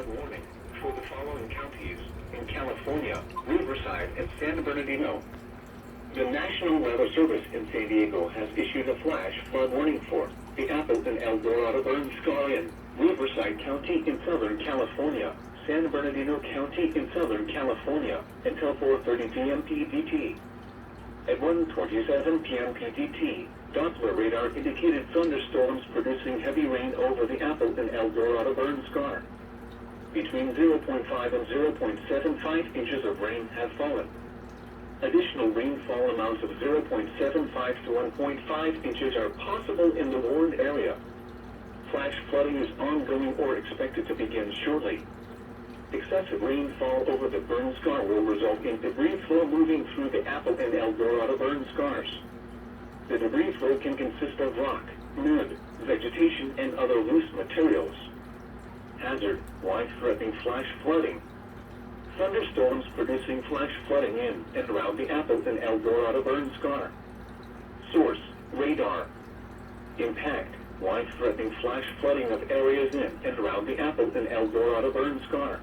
flood warning for the following counties in California: Riverside and San Bernardino. The National Weather Service in San Diego has issued a flash flood warning for the Apple and El Dorado Burn Scar in Riverside County in Southern California, San Bernardino County in Southern California, until 4:30 p.m. PDT. At 1:27 p.m. PDT, Doppler radar indicated thunderstorms producing heavy rain over the Apple and El Dorado Burn Scar. Between 0.5 and 0.75 inches of rain have fallen. Additional rainfall amounts of 0.75 to 1.5 inches are possible in the warned area. Flash flooding is ongoing or expected to begin shortly. Excessive rainfall over the burn scar will result in debris flow moving through the Apple and El Dorado burn scars. The debris flow can consist of rock, mud, vegetation, and other loose materials. Hazard: life-threatening flash flooding. Thunderstorms producing flash flooding in and around the Apple and El Dorado burn scar. Source: radar. Impact: life-threatening flash flooding of areas in and around the Apple and El Dorado burn scar.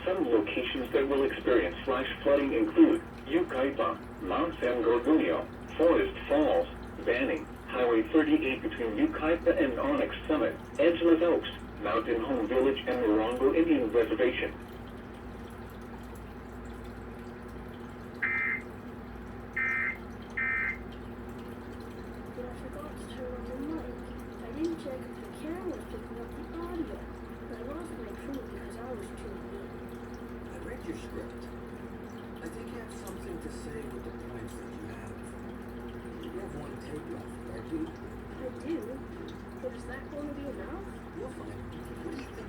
Some locations that will experience flash flooding include Yucaipa, Mount San Gorgonio, Forest Falls, Banning, Highway 38 between Yucaipa and Onyx Summit, Edgeland Oaks, Mountain Home Village, and Morongo Indian Reservation. But I forgot to turn on the mic. I didn't check if the camera was picking up the audio. And I lost my clue because I was too late. I read your script. I think you have something to say with the points that you have. You have one take left, right, dude? I do. But is that going to be enough? You'll find. What do you think